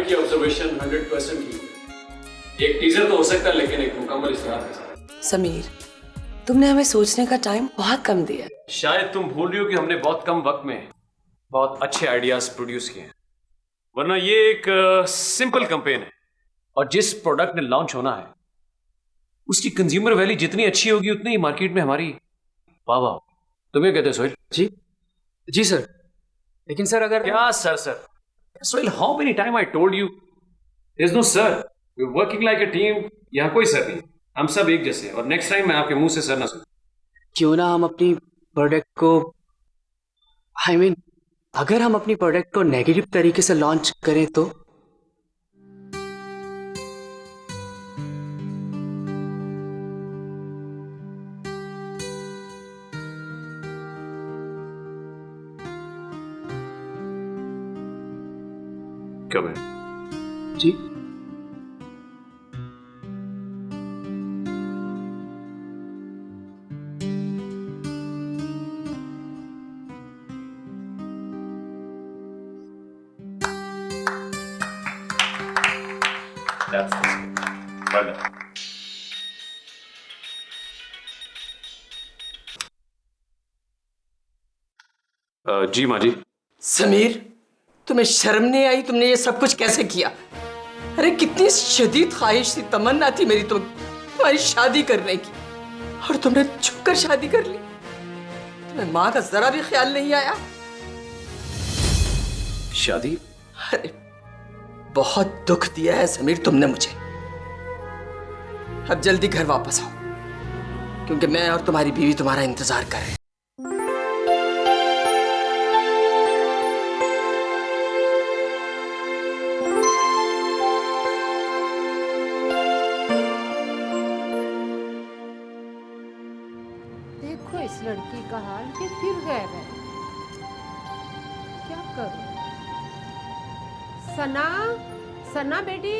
Client की observation 100% की है। एक टीजर तो हो सकता है लेकिन एक मुकम्मल इश्तिहार नहीं। समीर, तुमने हमें सोचने का टाइम बहुत कम दिया। शायद तुम भूल रही हो कि हमने बहुत कम वक्त में बहुत अच्छे आइडियाज प्रोड्यूस किए हैं, वरना ये एक सिंपल कैंपेन है और जिस प्रोडक्ट ने लॉन्च होना है उसकी कंज्यूमर वैल्यू जितनी अच्छी होगी उतनी ही मार्केट में हमारी वाह वाह। तुम क्या कहते हो सोहेल? जी जी सर, लेकिन सर अगर क्या sir Sohail, how many time I told you there is no sir, we are working like a team. यहाँ कोई सर नहीं, हम सब एक जैसे, और नेक्स्ट टाइम मैं आपके मुंह से सर ना सुनूं। क्यों ना हम अपनी प्रोडक्ट को अगर हम अपनी प्रोडक्ट को नेगेटिव तरीके से लॉन्च करें तो कब है? जी well done. जी माँ जी। समीर, तुम्हें शर्म नहीं आई? तुमने ये सब कुछ कैसे किया? अरे कितनी शदीद ख्वाहिश थी, तमन्ना थी मेरी तुम्हारी शादी करने की, और तुमने छुपकर शादी कर ली। तुम्हें माँ का जरा भी ख्याल नहीं आया? शादी? अरे बहुत दुख दिया है समीर तुमने मुझे। अब जल्दी घर वापस आओ, क्योंकि मैं और तुम्हारी बीवी तुम्हारा इंतजार कर रहे हैं। देखो इस लड़की का हाल, ये फिर गायब है। क्या करूं? सना, सना बेटी,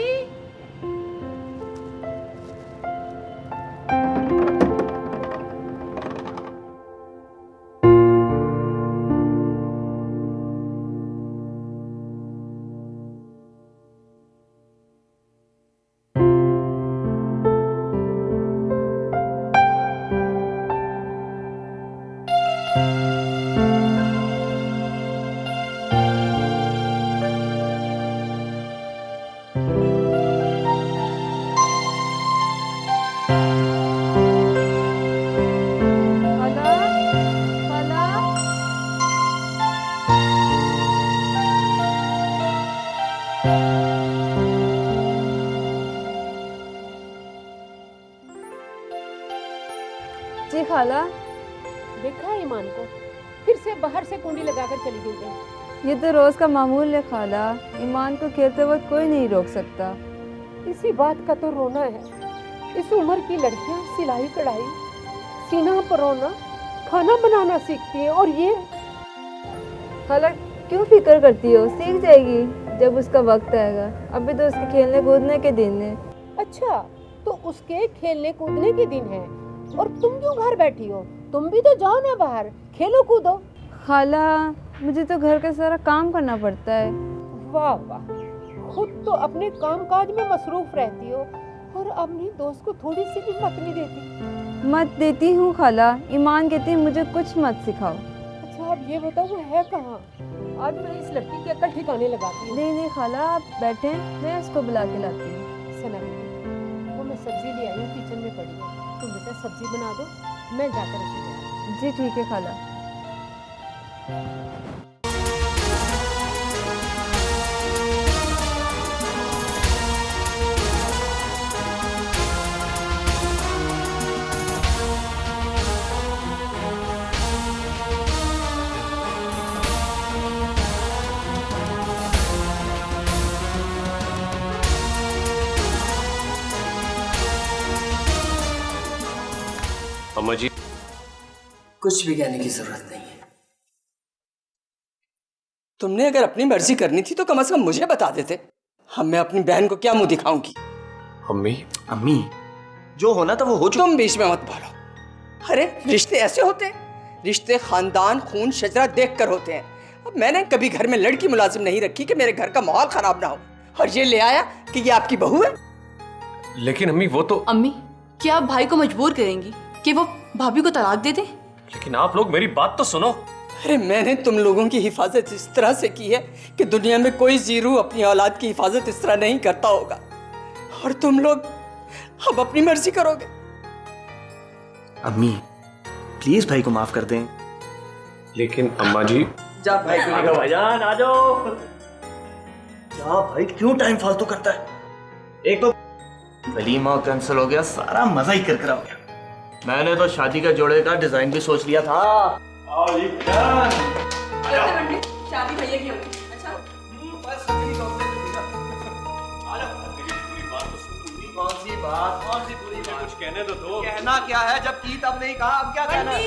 जी खाला। देखा ईमान को फिर से बाहर से कुंडी लगाकर चली गई है। ये तो रोज का मामूल है खाला, ईमान को खेलते वक्त कोई नहीं रोक सकता। इसी बात का तो रोना है। इस उम्र की लड़कियां सिलाई कढ़ाई, सीना परोना, खाना बनाना सीखती है, और ये खाला क्यों फिक्र करती हो? सीख जाएगी जब उसका वक्त आएगा। अभी तो उसके खेलने कूदने के दिन है। अच्छा, तो उसके खेलने कूदने के दिन है और तुम क्यों घर बैठी हो? तुम भी तो जाओ ना बाहर, खेलो कूदो। खाला मुझे तो घर का सारा काम करना पड़ता है। वाह वाह, खुद तो अपने कामकाज में मसरूफ रहती हो और अपनी दोस्त को थोड़ी सी भी मत नहीं देती। मत देती हूँ खाला, ईमान कहती है मुझे कुछ मत सिखाओ। अच्छा अब ये बताओ वो है कहाँ? आज मैं इस लड़की की अकल ठिकाने लगाती हूँ। नहीं खाला, आप बैठे, मैं उसको बुला के लाती हूँ। सना बेटी, वो मैं सब्जी ले आई हूँ, किचन में पड़ी है, तुम बेटा सब्जी बना दो, मैं जाकर रखी हूँ। जी ठीक है खाला। अम्मा जी, कुछ भी कहने की जरूरत नहीं है। तुमने अगर अपनी मर्जी करनी थी तो कम से कम मुझे बता देते। हम मैं अपनी बहन को क्या मुंह दिखाऊंगी? अम्मी जो होना था वो हो चुका। तुम बीच में मत बोलो। अरे रिश्ते ऐसे होते हैं, रिश्ते खानदान खून शजरा देख कर होते हैं। अब मैंने कभी घर में लड़की मुलाजिम नहीं रखी कि मेरे घर का माहौल खराब ना हो, और ये ले आया कि ये आपकी बहू है। लेकिन अम्मी वो तो, अम्मी, क्या आप भाई को मजबूर करेंगी कि वो भाभी को तलाक दे दे? लेकिन आप लोग मेरी बात तो सुनो। अरे मैंने तुम लोगों की हिफाजत इस तरह से की है कि दुनिया में कोई जीरू अपनी औलाद की हिफाजत इस तरह नहीं करता होगा, और तुम लोग अब अपनी मर्जी करोगे। अम्मी प्लीज भाई को माफ कर दें। लेकिन अम्मा जी, जा भाई को लेकर भाईजान आ जाओ। क्या भाई क्यों टाइम फालतू करता है? एक तो वलीमा कैंसिल हो गया, सारा मजा ही किरकिरा हो गया। मैंने तो शादी का जोड़े का डिजाइन भी सोच लिया था। शादी भैया की होगी। अच्छा, कौन सी बात, कौन सी पूरी बात? कुछ कहने तो दो। कहना क्या है, जब की तब नहीं कहा, अब क्या कहना है?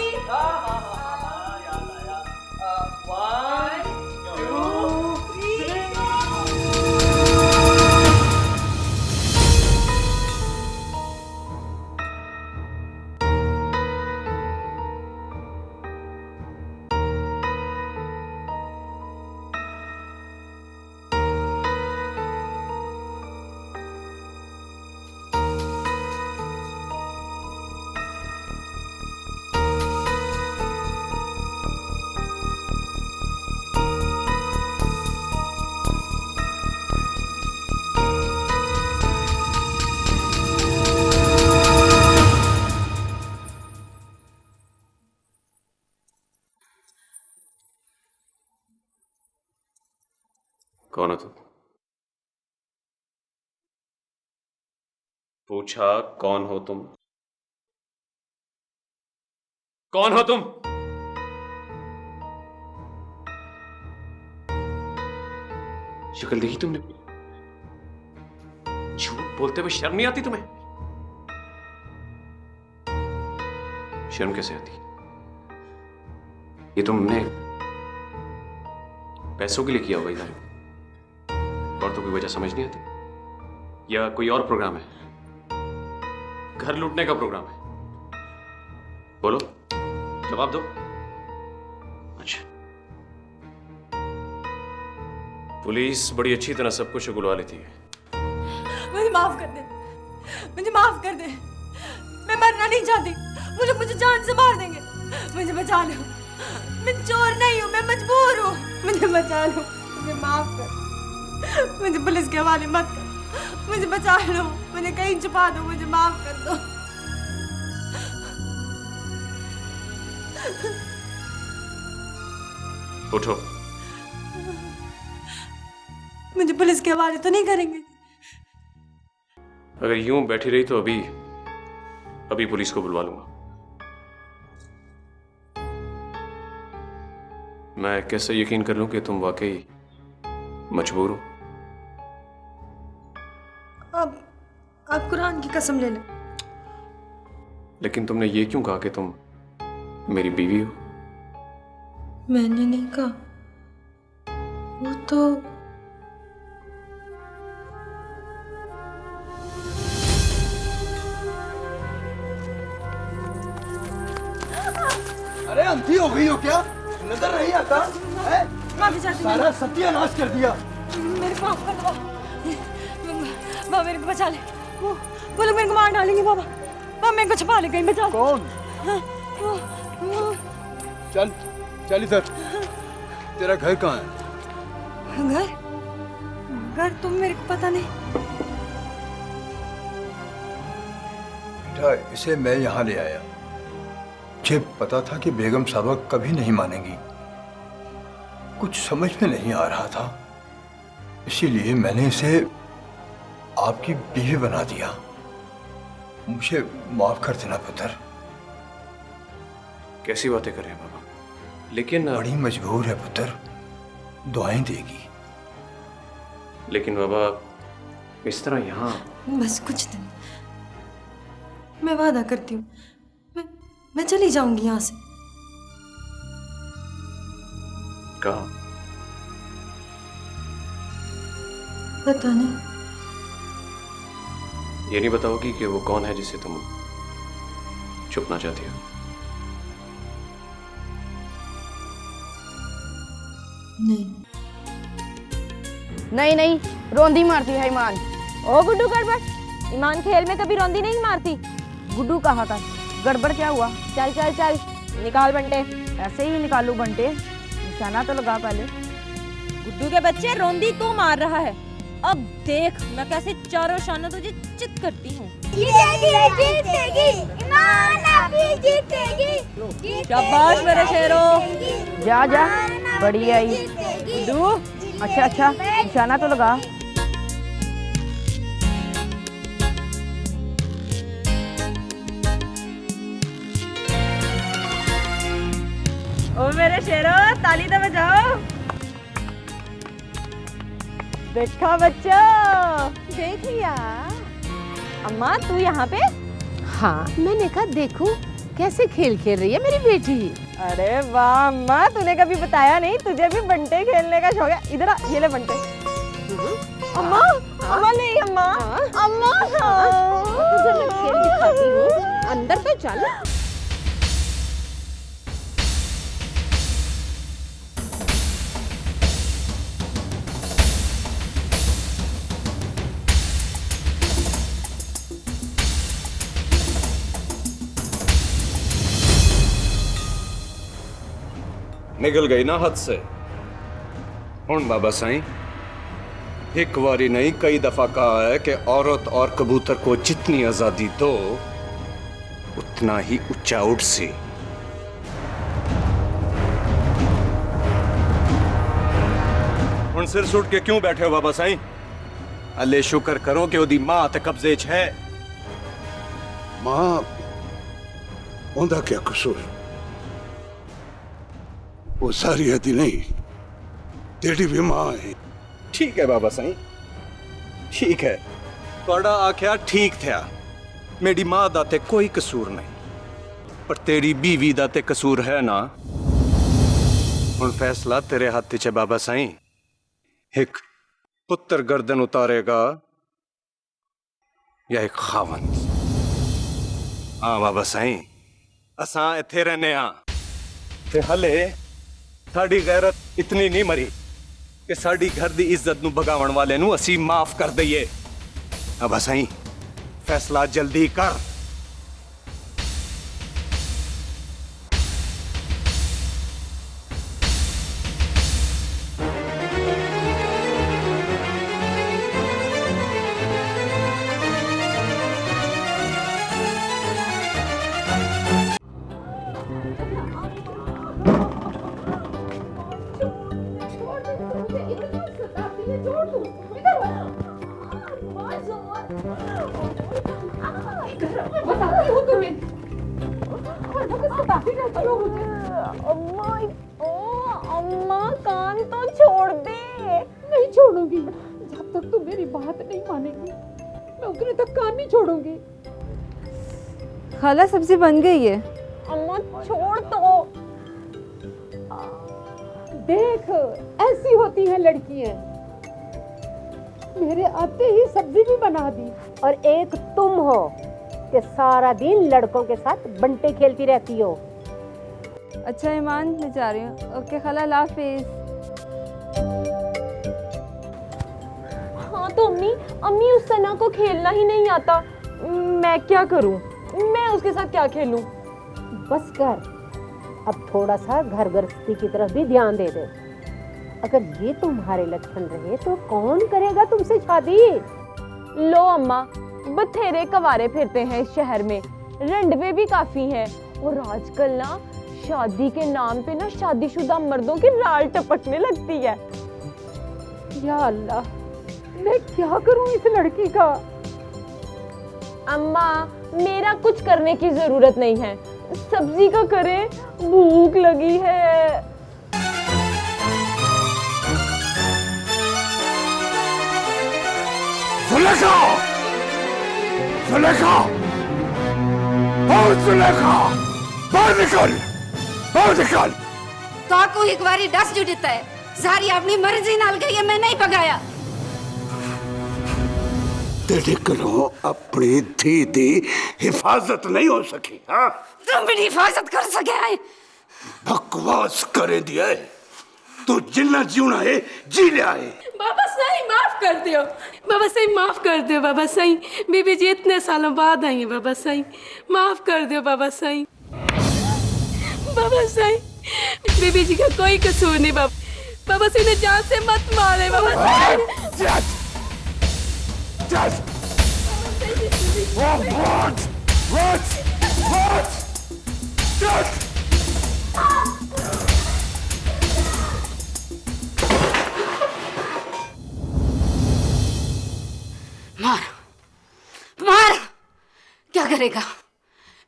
One, two, three. कौन हो तुम? पूछा कौन हो तुम? कौन हो तुम? शक्ल देखी तुमने? झूठ बोलते हुए शर्म नहीं आती तुम्हें? शर्म कैसे आती? ये तुमने पैसों के लिए किया होगा इधर, और तो कोई वजह समझ नहीं आती? या कोई और प्रोग्राम है? घर लूटने का प्रोग्राम है? बोलो, जवाब दो। अच्छा, पुलिस बड़ी अच्छी तरह सब कुछ उगलवा लेती है। मुझे माफ कर दे, मुझे माफ कर दे। मैं मरना नहीं चाहती, मुझे जान से मार देंगे। मुझे बचा लो, मैं चोर नहीं हूँ, मैं मजबूर हूँ। मुझे बचा लो, मुझे माफ कर। मुझे पुलिस के हवाले मत कर, मुझे बचा लो, मुझे कहीं छुपा दो, मुझे माफ कर दो। उठो। मुझे पुलिस के हवाले तो नहीं करेंगे? अगर यूं बैठी रही तो अभी पुलिस को बुलवा लूंगा। मैं कैसे यकीन कर लूं कि तुम वाकई मजबूर हो? आप कुरान की कसम ले लो। लेकिन तुमने ये क्यों कहा कि तुम मेरी बीवी हो? मैंने नहीं कहा, वो तो अरे अंधी हो गई हो क्या? नजर नहीं आता है? माफी चाहती हूँ। सारा सत्यानाश कर दिया। मेरे को माफ कर दो बाबा, मेरे को बचा ले। वो लोग मेरे को मार डालेंगे बाबा। बाबा मेरे को छुपा ले, कहीं बचा। कौन? चल चल इधर। तेरा घर कहाँ है? घर तुम मेरे को पता नहीं। बेटा इसे मैं यहाँ ले आया, मुझे पता था कि बेगम साहबा कभी नहीं मानेंगी। कुछ समझ में नहीं आ रहा था, इसीलिए मैंने इसे आपकी बीवी बना दिया। मुझे माफ कर देना पुत्र। कैसी बातें कर रहे हैं बाबा? लेकिन बड़ी मजबूर है पुत्र, दुआएं देगी। लेकिन बाबा इस तरह यहाँ बस कुछ दिन, मैं वादा करती हूँ, मैं चली जाऊंगी यहाँ से। कहा? पता नहीं। ये नहीं बताओगी कि वो कौन है जिसे तुम छुपना चाहती हो? नहीं। नहीं नहीं, रोंदी मारती है ईमान। ओ गुड्डू गड़बड़, ईमान खेल में कभी रोंदी नहीं मारती। गुड्डू कहा था, गड़बड़ क्या हुआ? चल चल चल निकाल बंटे। ऐसे ही निकालू बंटे, निशाना तो लगा पहले। गुड्डू के बच्चे, रोंदी तू मार रहा है। अब देख मैं कैसे चारों शानों तुझे चित करती हूँ। शाबाश मेरे शेरों। जा जा, बड़ी आई। गुड्डू, अच्छा अच्छा, निशाना तो लगा। ओ मेरे शेरों, ताली तो बजाओ। देखा बच्चों, देख लिया। अम्मा तू यहाँ पे? हाँ, मैंने कहा देखूं कैसे खेल खेल रही है मेरी बेटी। अरे वाह अम्मा, तूने कभी बताया नहीं तुझे भी बंटे खेलने का शौक है। इधर आ, ये ले बंटे। अम्मा, अम्मा नहीं अम्मा, अम्मा तुझे मैं खेल दिखाती हूँ, अंदर तो चल। निकल गई ना हाथ से। हुण बाबा साईं, एक बारी नहीं कई दफा कहा है कि औरत और कबूतर को जितनी आजादी दो उतना ही ऊंचा उड़ सी। हुण सिर सुट के क्यों बैठे हो बाबा साईं? अल्ले शुक्र करो कि ओदी मां ते कब्जे च है। मां उनका क्या कसूर? वो सारी हदी नहीं, तेरी भी मां है। ठीक है बाबा साईं, ठीक है। थोड़ा आख्या ठीक था। मेरी मां दा ते कोई कसूर नहीं, पर तेरी बीवी दा ते कसूर है ना। हुण फैसला तेरे हाथ च है बाबा साईं। एक पुत्र गर्दन उतारेगा या एक खावंद। हाँ बाबा साईं, असां इत्थे रहने आ ते हले साड़ी गैरत इतनी नहीं मरी कि साड़ी घर दी इज्जत नू भगावन वाले नू असी माफ कर दईए। अब साईं फैसला जल्दी कर। बताती हूँ तुम्हें। अम्मा, ओ अम्मा कान तो छोड़ दे। नहीं छोड़ूंगी, जब तक तुम मेरी बात नहीं मानेगी मैं उतने तक कान नहीं छोड़ूंगी। खाला सब्जी बन गई है। अम्मा छोड़ तो। देख, ऐसी होती हैं लड़कियां। मेरे आते ही सब्जी भी बना दी। और एक तुम हो कि सारा दिन लड़कों के साथ बंटे खेलती रहती हो। अच्छा ईमान, मैं जा रही हूँ। ओके खाला, अल्लाह हाफिज। हाँ तो अम्मी, अम्मी उस सना को खेलना ही नहीं आता। मैं क्या करूँ? मैं उसके साथ क्या खेलूँ? बस कर, अब थोड़ा सा घर गृहस्थी की तरफ भी ध्यान दे दे। अगर ये तुम्हारे लक्षण रहे तो कौन करेगा तुमसे शादी? लो अम्मा, बथेरे कवारे फिरते हैं इस शहर में, रंडवे भी काफी हैं, और आजकल ना शादी के नाम पे ना शादीशुदा मर्दों की राल टपकने लगती है। या अल्लाह, मैं क्या करूं इस लड़की का? अम्मा, मेरा कुछ करने की जरूरत नहीं है, सब्जी का करें, भूख लगी है। सुलेखा! सुलेखा! सुलेखा! बाहर निकल! बाहर निकल! तो आपको एक बारी डस जो देता है, सारी अपनी मर्जी नाल गई है, मैं नहीं भगाया। तेरे कलो अपनी धी दी हिफाजत नहीं हो सकी। हाँ, तुम भी हिफाजत कर सके हैं। बकवास करे दिए। तो जिन्ना जीना है जी लिया है। बाबा सही माफ कर दियो, बाबा सही माफ कर दियो, बाबा सही बीबी जी इतने सालों बाद आई है, बाबा सही माफ कर दियो, बाबा सही, बाबा सही बीबी जी का कोई कसूर नहीं, बाबा सही ने जान से मत मारे, बाबा सही। मार मार, क्या करेगा?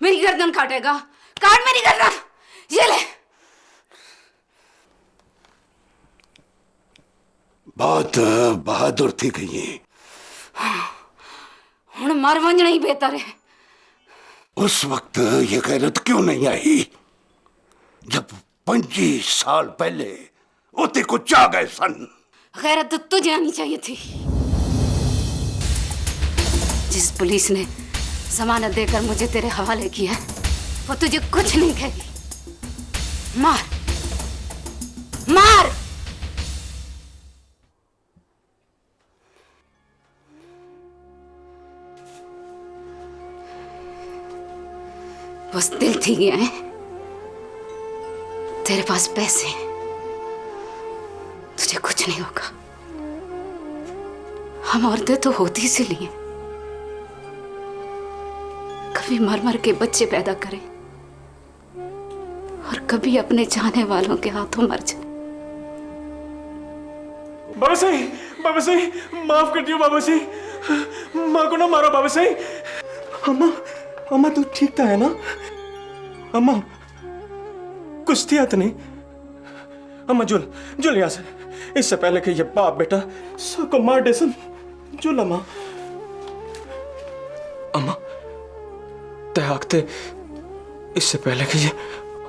मेरी गर्दन काटेगा, काट मेरी गर्दन, ये ले। बहुत बहादुर थी गई। हुण मर वंजना ही बेहतर है। उस वक्त ये गैरत क्यों नहीं आई जब 25 साल पहले ओते को चा गए सन? गैरत तो तुझे आनी चाहिए थी। जिस पुलिस ने जमानत देकर मुझे तेरे हवाले किया वो तुझे कुछ नहीं कहेगी। मार मार। बस दिल थी गया है, तेरे पास पैसे हैं, तुझे कुछ नहीं होगा। हम औरतें तो होती इसीलिए कभी मर मर के बच्चे पैदा करें और कभी अपने चाहने वालों के हाथों मर जाए। बाबा सही माफ कर दियो बाबा सही, माँ को ना मारो बाबा सही। अम्मा अम्मा तू ठीक था है ना? अम्मा कुछ थिया तो नहीं? अम्मा जुल यहाँ से, इससे पहले कि ये बाप बेटा सबको मार दे सन। जुल अम्मा। अम्मा त्यागते इससे पहले कि ये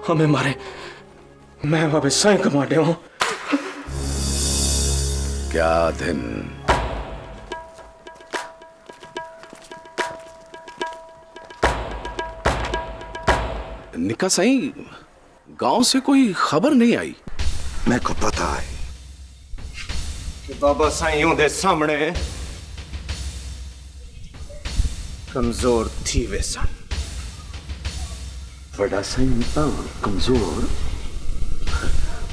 हमें मारे, मैं वहां सही कमा दे हूं। क्या दिन निका सही, गांव से कोई खबर नहीं आई। मेरे को पता है कि बाबा साईं दे सामने कमजोर थी वे सन। बड़ा साईं था कमजोर,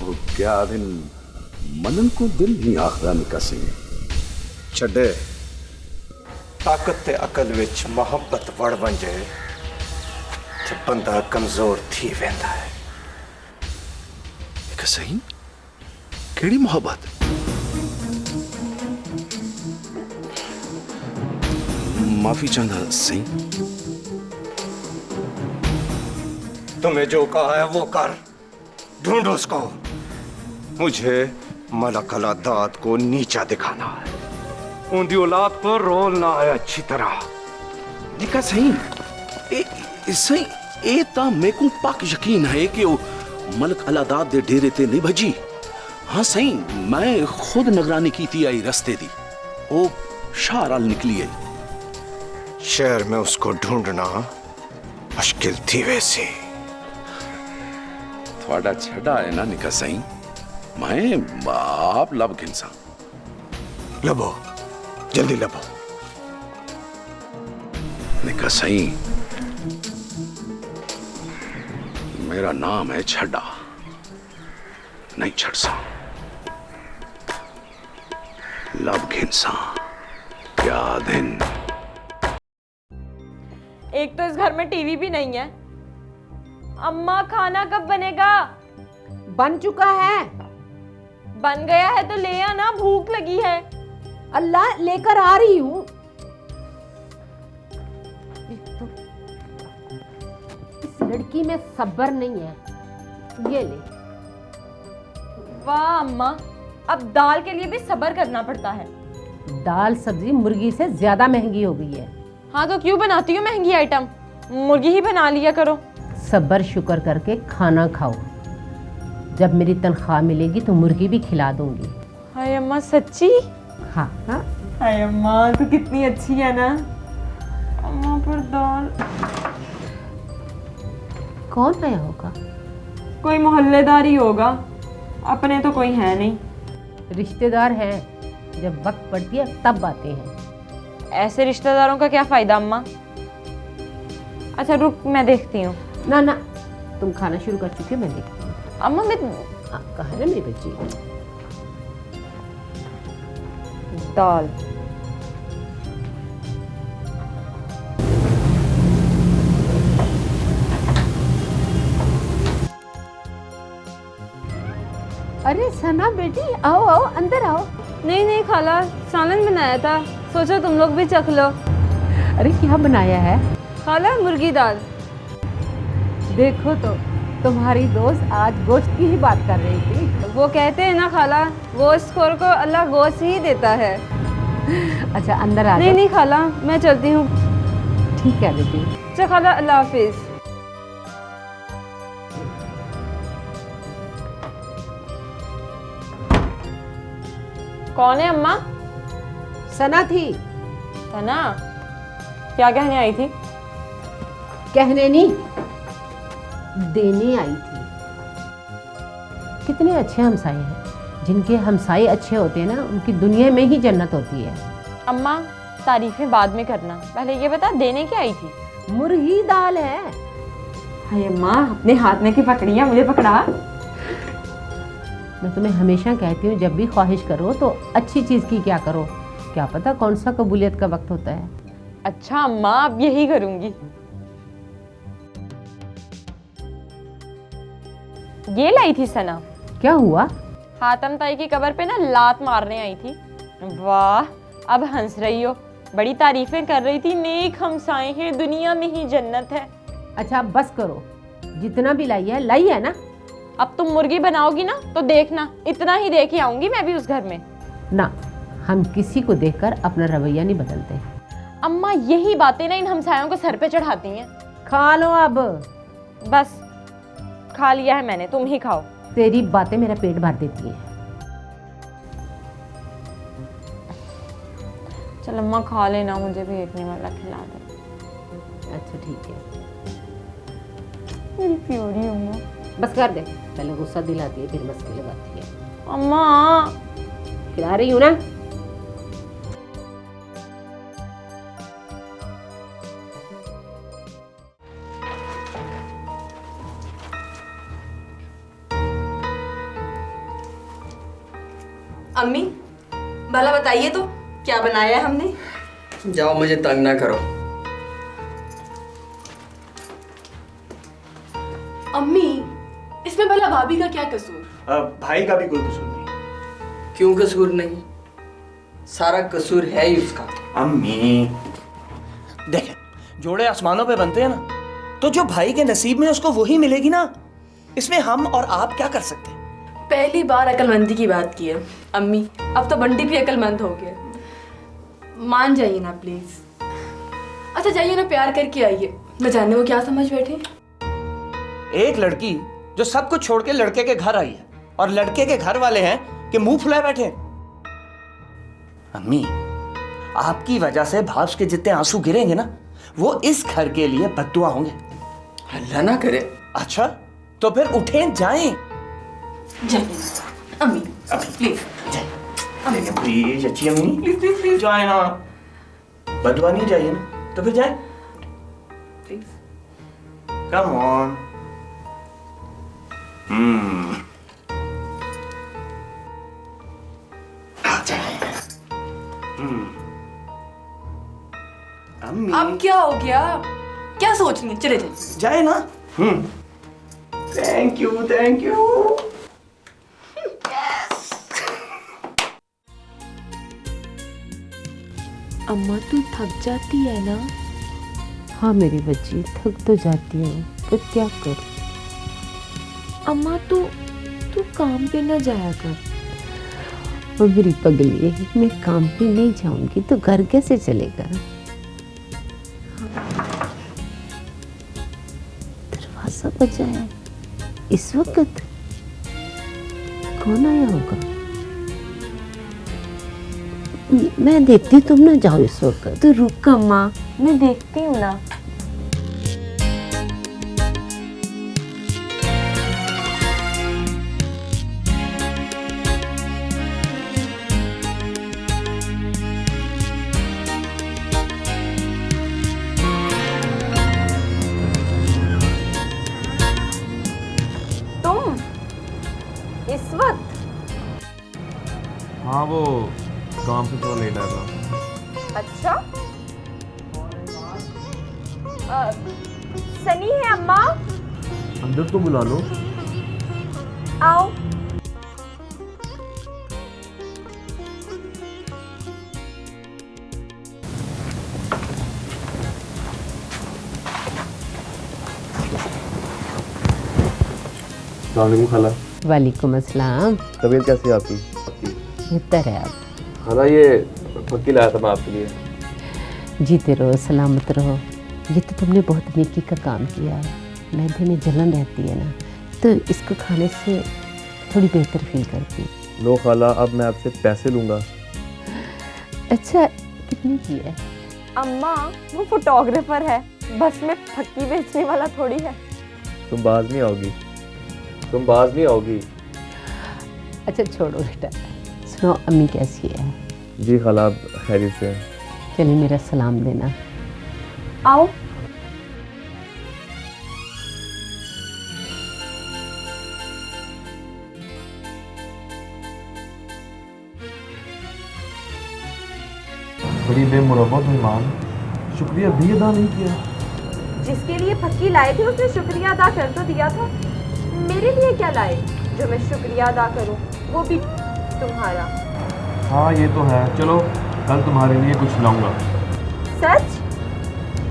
और क्या दिन मनन को दिल नहीं आखदा निका सिंह। छड़े ताकत ते अकल विच मोहब्बत वड़ वंजे ते बंदा कमजोर थी वेंदा है। निका सही, केड़ी मोहब्बत? माफी चाहता सही, तुम्हें जो कहा है वो कर, ढूंढो उसको। मुझे मलक अला दाद को नीचा दिखाना है, उनकी औलाद पर रोलना है अच्छी तरह। निका सही सही ए ता मेकू पक यकीन है कि वो मलक अला दाद दे डेरे ते नहीं भजी। हाँ सही, मैं खुद निगरानी की थी आई रस्ते दी, वो शहर अल निकली आई। शहर में उसको ढूंढना मुश्किल थी वैसे। थोड़ा छड़ा है ना निका सही, मैं आप लब घिनसा। लबो जल्दी लबो निका सही। मेरा नाम है छड़ा, नहीं छड़सा, लब घिनसा। क्या दिन। एक तो इस घर में टीवी भी नहीं है। अम्मा खाना कब बनेगा? बन चुका है। बन गया है तो ले आना, भूख लगी है। अल्लाह लेकर आ रही हूं। इस लड़की में सब्र नहीं है, ये ले। वाह अम्मा, अब दाल के लिए भी सब्र करना पड़ता है। दाल सब्जी मुर्गी से ज्यादा महंगी हो गई है। हाँ तो क्यों बनाती हो महंगी आइटम, मुर्गी ही बना लिया करो। सब्र शुक्र करके खाना खाओ, जब मेरी तनख्वाह मिलेगी तो मुर्गी भी खिला दूंगी। हाय अम्मा सच्ची? हाँ हाँ। हाय अम्मा तू कितनी अच्छी है ना। अम्मा पर दाल। कौन आया होगा? कोई मोहल्लेदार ही होगा। अपने तो कोई है नहीं। रिश्तेदार हैं, जब वक्त पड़ती है तब आते हैं। ऐसे रिश्तेदारों का क्या फायदा अम्मा? अच्छा रुक, मैं देखती हूँ। ना ना, तुम खाना शुरू कर चुके हो, मैं देखती हूँ। अम्मा मैं कहा ना मेरी बच्ची। दाल। अरे सना बेटी, आओ आओ, अंदर आओ। नहीं नहीं खाला, सालन बनाया था, सोचा तुम लोग भी चख लो। अरे क्या बनाया है? खाला मुर्गी दाल। देखो तो, तुम्हारी दोस्त आज गोश्त की ही बात कर रही थी। वो कहते हैं ना खाला, गोश्तखोर को अल्लाह गोश्त ही देता है। अच्छा अंदर आ। नहीं नहीं खाला, मैं चलती हूँ। ठीक है बेटी। अच्छा खाला, अल्लाह हाफिज। कौन है अम्मा? सना थी। सना क्या कहने आई थी? कहने नहीं, देने आई थी। कितने अच्छे हमसाए हैं, जिनके हमसाए अच्छे होते हैं ना, उनकी दुनिया में ही जन्नत होती है। अम्मा तारीफें बाद में करना, पहले ये बता देने क्या आई थी? मुर्गी दाल है। हाय अम्मा, अपने हाथ में की पकड़ी है, मुझे पकड़ा। मैं तुम्हें हमेशा कहती हूँ, जब भी ख्वाहिश करो तो अच्छी चीज़ की क्या करो, क्या पता कौन सा कबूलियत का वक्त होता है। अच्छा अम्मा, अब यही करूंगी। ये लाई थी सना। क्या हुआ? हातम ताई की कब्र पे ना लात मारने आई थी। वाह, अब हंस रही हो। बड़ी तारीफें कर रही थी, नेक हमसाए हैं, दुनिया में ही जन्नत है। अच्छा बस करो, जितना भी लाई है ना। अब तुम मुर्गी बनाओगी ना तो देखना, इतना ही देख के आऊंगी मैं भी उस घर में। ना, हम किसी को देखकर अपना रवैया नहीं बदलते। अम्मा यही बातें ना इन हमसायों को सर पे चढ़ाती हैं। खा लो अब। बस खा लिया है मैंने, तुम ही खाओ। तेरी बातें मेरा पेट भर देती हैं। चल अम्मा खा लेना, मुझे भी एक वाला खिला दे। अच्छा ठीक है। मेरी प्यारी अम्मा। बस कर दे, पहले गुस्सा दिलाती है फिर मस्के लगाती है। अम्मा खिला रही हूँ ना। अम्मी भला बताइए तो क्या बनाया है हमने? जाओ, मुझे तंग ना करो। अम्मी, इसमें भला भाभी का क्या कसूर? भाई का भी कोई कसूर नहीं। क्यों कसूर नहीं? सारा कसूर है ही उसका। अम्मी देखें, जोड़े आसमानों पे बनते हैं ना, तो जो भाई के नसीब में उसको वही मिलेगी ना। इसमें हम और आप क्या कर सकते हैं? पहली बार अकलमंदी की बात की है अम्मी, अब तो बंटी भी अकलमंद हो गया। मान जाइए ना प्लीज। अच्छा जाइए ना, प्यार करके आइए, न जाने वो क्या समझ बैठे। एक लड़की जो सब कुछ छोड़ के लड़के के घर आई है, और लड़के के घर वाले हैं कि मुंह फुलाए बैठे। अम्मी, आपकी वजह से भाव के जितने आंसू गिरेंगे ना, वो इस घर के लिए बद्दुआ होंगे। अल्लाह ना करे। अच्छा तो फिर उठें, जाएं। जाइए अम्मी, प्लीज जाइए प्लीज। अच्छी अम्मी, प्लीज प्लीज प्लीज जाए ना। बद्दुआ नहीं जाइए ना, तो फिर जाए प्लीज। Come on. अम्मी, अब क्या हो गया? क्या सोच रही है? चले जाइए। जाए ना। Thank you thank you. अम्मा तू थक जाती है ना? हाँ मेरी बच्ची, थक तो जाती हूँ, पर क्या कर। अम्मा तू काम पे ना जाया कर। और मेरी पगली, मैं काम पे नहीं जाऊंगी तो घर कैसे चलेगा? दरवाजा बजा है इस वक्त। कौन आया होगा? मैं देखती, तुम ना जाओ इस वक्त। तो रुक अम्मा, मैं देखती हूँ ना। वो काम से थोड़ा लेट आया था। अच्छा सनी है अम्मा, अंदर तो बुला लो। आओ। अस्सलाम खाला। वालेकुम अस्सलाम। तबीयत कैसी है आपकी? बेहतर है अब। खाला ये फक्की लाया था मैं आपके लिए। जीते रहो, सलामत रहो। ये तो तुमने बहुत नेकी का काम किया है। मैदे में जलन रहती है ना, तो इसको खाने से थोड़ी बेहतर फील करती है। लो खाला, अब मैं आपसे पैसे लूँगा। अच्छा, कितनी की है? अम्मा वो फोटोग्राफर है, बस में फक्की बेचने वाला थोड़ी है। तुम बाज नहीं आओगी, तुम बाज नहीं आओगी। अच्छा छोड़ो बेटा, सुनो अम्मी कैसी है? जी खाला, आप खैरियत से हैं? चलिए मेरा सलाम देना। आओ। बड़ी बेमुरवत मेहमान, शुक्रिया भी अदा नहीं किया। जिसके लिए फक्की लाए थे उसने शुक्रिया अदा कर तो दिया था। मेरे लिए क्या लाए जो मैं शुक्रिया अदा करूं, वो भी तुम्हारा। हाँ ये तो है। चलो कल तुम्हारे लिए कुछ लाऊंगा। सच?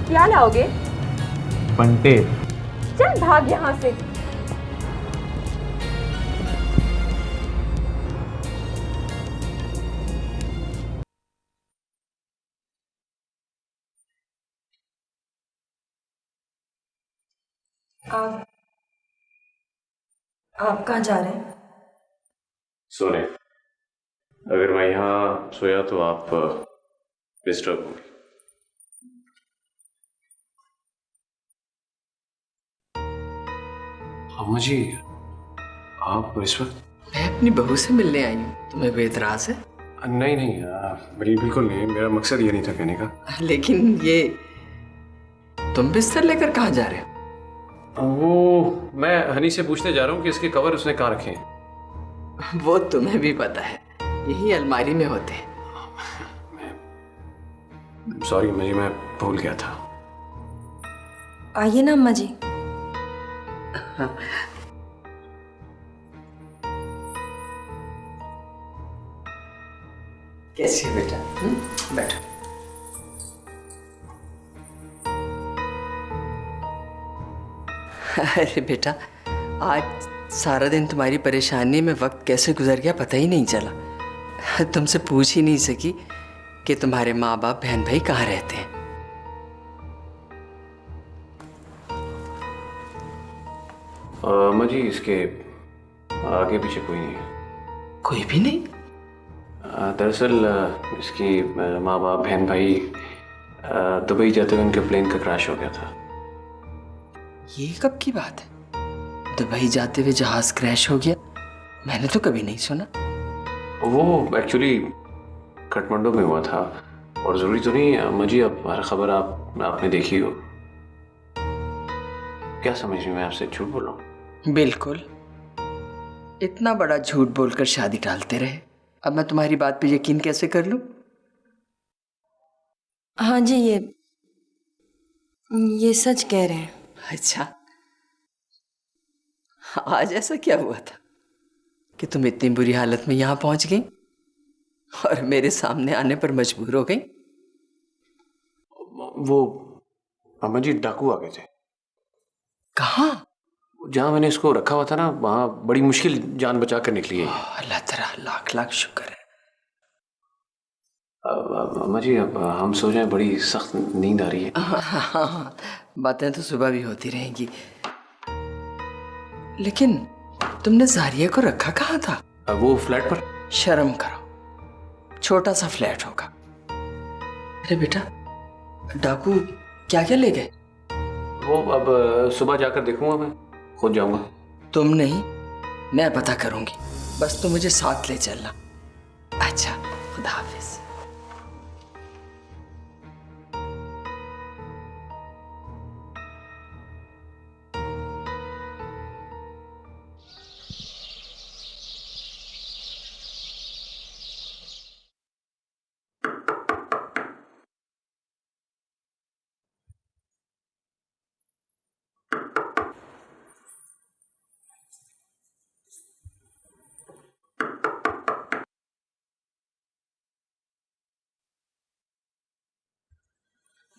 क्या लाओगे? बंटे। चल भाग यहाँ से। आप कहाँ जा रहे हैं? सोने। अगर मैं यहाँ सोया तो आप डिस्टर्ब होंगे। अम्मा जी, आप इस वक्त? मैं अपनी बहू से मिलने आई हूँ। तुम्हें कोई एतराज है? नहीं नहीं, बिल्कुल नहीं। मेरा मकसद ये नहीं था कहने का। लेकिन ये तुम बिस्तर लेकर कहाँ जा रहे हो? वो मैं हनी से पूछने जा रहा हूँ कि इसके कवर उसने कहाँ रखे हैं। वो तुम्हें भी पता है, यही अलमारी में होते हैं। सॉरी अम्मा जी, मैं भूल गया था। आइए ना अम्मा जी। कैसी है बेटा? बैठो। अरे बेटा, आज सारा दिन तुम्हारी परेशानी में वक्त कैसे गुजर गया पता ही नहीं चला। तुमसे पूछ ही नहीं सकी कि तुम्हारे माँ बाप बहन भाई कहाँ रहते हैं। अम्मा जी, इसके आगे पीछे कोई नहीं है। कोई भी नहीं? दरअसल इसकी माँ बाप बहन भाई दुबई जाते हुए उनके प्लेन का क्रैश हो गया था। ये कब की बात है? दुबई जाते हुए जहाज क्रैश हो गया? मैंने तो कभी नहीं सुना। वो एक्चुअली काठमांडू में हुआ था। और जरूरी तो नहीं अम्मा जी, अब हर खबर आपने देखी हो। क्या समझ रही मैं आपसे झूठ बोल रहा हूँ? बिल्कुल। इतना बड़ा झूठ बोलकर शादी टालते रहे। अब मैं तुम्हारी बात पे यकीन कैसे कर लूं? हाँ जी, ये सच कह रहे हैं। अच्छा, आज ऐसा क्या हुआ था कि तुम इतनी बुरी हालत में यहां पहुंच गई और मेरे सामने आने पर मजबूर हो गई? वो अम्मा जी डाकू आ गए थे। कहाँ? जहां मैंने इसको रखा हुआ था ना, वहां बड़ी मुश्किल जान बचा कर निकली है। अल्लाह तेरा लाख लाख शुक्र है। अम्मा जी, अब हम सो जाएं, बड़ी सख्त नींद आ रही है। हाँ, बातें तो सुबह भी होती रहेंगी। लेकिन तुमने जारिया को रखा कहाँ था? वो फ्लैट पर। शर्म करो, छोटा सा फ्लैट होगा। अरे बेटा, डाकू क्या क्या ले गए? वो अब सुबह जाकर देखूंगा, मैं खुद जाऊंगा। तुम नहीं, मैं पता करूंगी। बस तुम मुझे साथ ले चलना। अच्छा, खुदा हाफिज।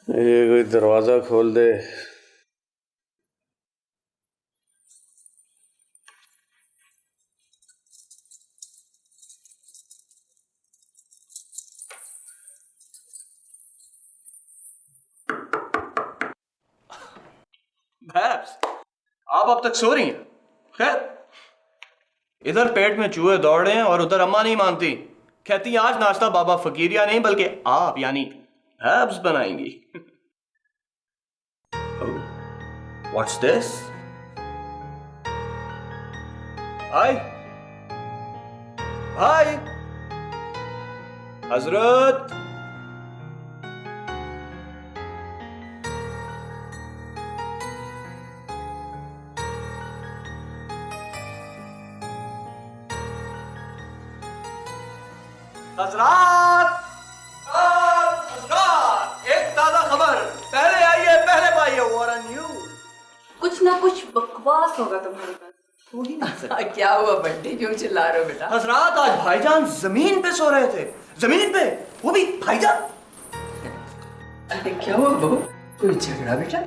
ये कोई दरवाजा खोल दे। भैब्स, आप अब तक सो रही हैं? खैर, इधर पेट में चूहे दौड़ रहे हैं और उधर अम्मा नहीं मानती, कहती आज नाश्ता बाबा फकीरिया नहीं बल्कि आप यानी भैब्स बनाएंगी। What's this? हाय हाय हजरत, हजरात, एक ताजा खबर, पहले आइए पहले पाइए। What a news? कुछ ना कुछ बकवास होगा तुम्हारे पास। क्या हुआ बंटी, क्यों चिल्ला रहे हो बेटा? हजरात, आज भाईजान जमीन पे सो रहे थे, जमीन पे, वो भी भाईजान। अरे क्या हुआ बहू, कोई झगड़ा बेटा?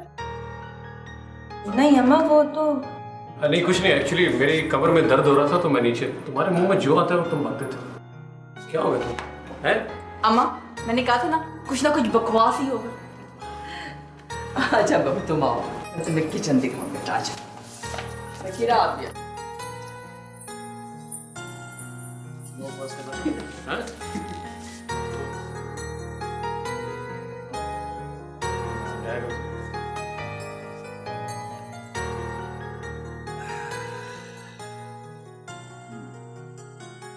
नहीं अम्मा, वो तो नहीं कुछ नहीं, एक्चुअली मेरी कमर में दर्द हो रहा था तो मैं नीचे, तुम्हारे मुंह में जो आता है वो तुम बातें थे। क्या हो गया तुम हैं? अम्मा, मैंने कहा था ना कुछ बकवास ही होगा। अच्छा बहू तुम आओ, मैं तुम्हें किचन दिखाऊं बेटा। अच्छा फकीरा आप भी।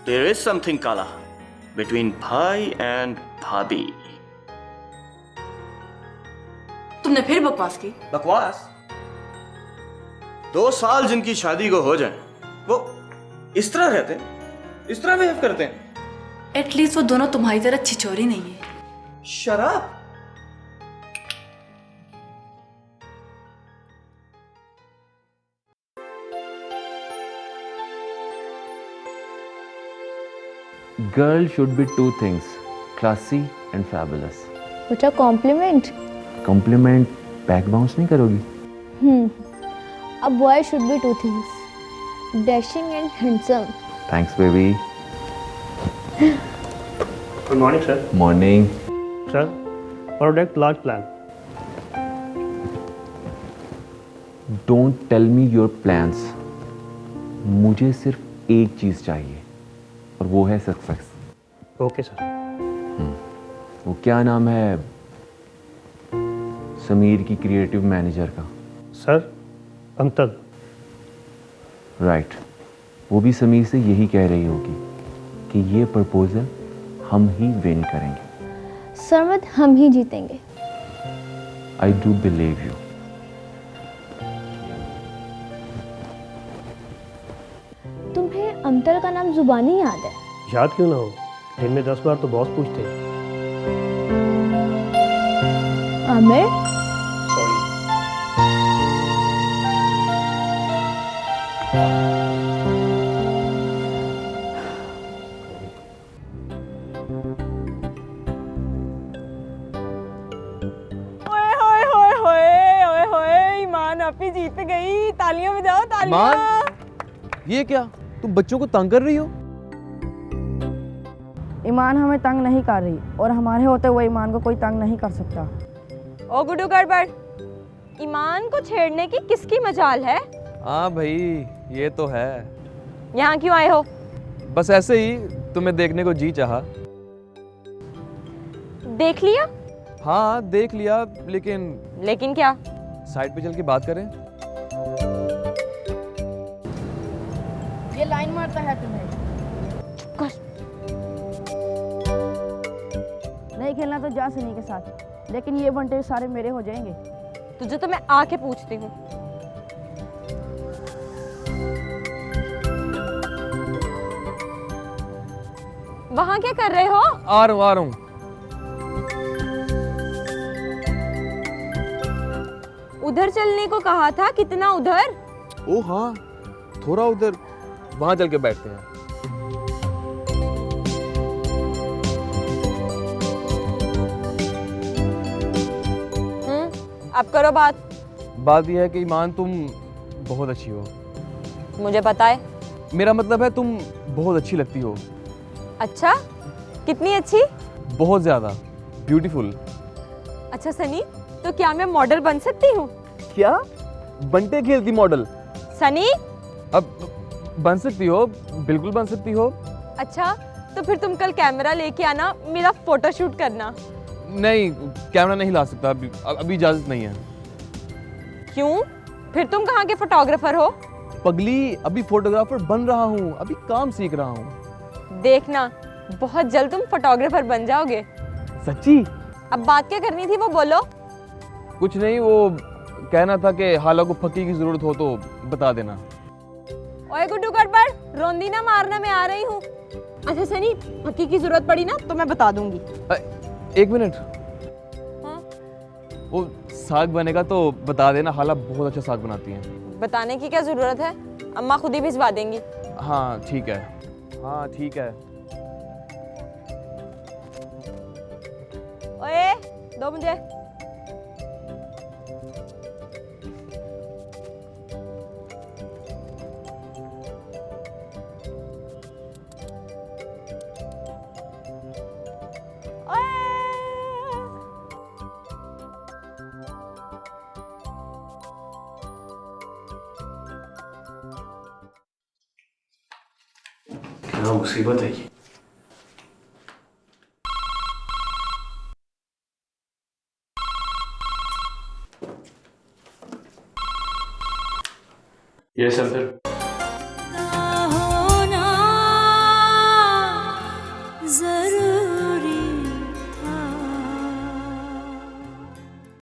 There is something kala between भाई and भाभी। तुमने फिर बकवास की? बकवास? 2 साल जिनकी शादी को हो जाए वो इस तरह रहते हैं, इस तरह बिहेव करते हैं। एटलीस्ट वो दोनों तुम्हारी तरह छिछोरी नहीं है। शराब? Girl should be 2 things, classy and fabulous. बेटा कॉम्प्लीमेंट? Compliment back bounce नहीं करोगी? A boy should be 2 things, dashing and handsome. Thanks baby. Good morning sir. Morning. Sir, product large plan. Don't tell me your plans. मुझे सिर्फ एक चीज चाहिए और वो है सक्सेस। Okay sir. वो क्या नाम है समीर की क्रिएटिव मैनेजर का? सर, अंतल। राइट, वो भी समीर से यही कह रही होगी कि ये प्रपोजल हम ही विन करेंगे। सरमद, हम ही जीतेंगे। I do believe you. तुम्हें अंतल का नाम जुबानी याद है? याद क्यों ना हो, दिन में 10 बार तो बॉस पूछते हैं। आमिर? ईमान अपनी जीत गई, तालियां बजाओ तालियां। ये क्या, तुम बच्चों को तंग कर रही हो? ईमान हमें तंग नहीं कर रही और हमारे होते हुए ईमान को कोई तंग नहीं कर सकता। ओ गुड्डू गड़बड़, ईमान को छेड़ने की किसकी मजाल है? हाँ भाई, ये तो है। यहाँ क्यों आए हो? बस ऐसे ही तुम्हें देखने को जी चाहा। देख लिया? हाँ देख लिया, लेकिन क्या? साइड पे चल के बात करें। ये लाइन मारता है तुम्हें। नहीं खेलना तो जा सनी के साथ, लेकिन ये बंटे सारे मेरे हो जाएंगे। तुझे तो मैं आके पूछती हूँ। वहां क्या कर रहे हो? आ रहा हूँ। उधर चलने को कहा था, कितना उधर? ओ हाँ, थोड़ा उधर, वहां चल के बैठते हैं। अब करो बात। बात यह है कि ईमान तुम बहुत अच्छी हो। मुझे पता है। मेरा मतलब है तुम बहुत अच्छी लगती हो। अच्छा, कितनी अच्छी? बहुत ज्यादा ब्यूटीफुल। अच्छा सनी, तो क्या मैं मॉडल बन सकती हूँ? क्या? बंटे खेलती मॉडल? सनी, अब बन सकती हो, बिल्कुल बन सकती हो। अच्छा तो फिर तुम कल कैमरा लेके आना, मेरा फोटो शूट करना। नहीं, कैमरा नहीं ला सकता अभी इजाजत नहीं है। क्यों? फिर तुम कहाँ के फोटोग्राफर हो? पगली, अभी फोटोग्राफर बन रहा हूँ, अभी काम सीख रहा हूँ। देखना, बहुत जल्द तुम फोटोग्राफर बन जाओगे। सच्ची? अब बात क्या करनी थी वो बोलो। कुछ नहीं, वो कहना था कि हाला को फकी की जरूरत हो तो बता देना। ओए गुड्डू गड़बड़, रोंदी ना मारना, मैं आ रही हूँ। अच्छा सनी, फकी की जरूरत पड़ी ना तो मैं बता दूंगी। एक मिनट। हाँ? वो साग बनेगा तो बता देना, हाला बहुत अच्छा साग बनाती है। बताने की क्या जरूरत है, अम्मा खुद ही भिजवा देंगी। हाँ ठीक है, हाँ ठीक है। ओए, दो मुझे। क्या मुसीबत है ये। Yes uncle.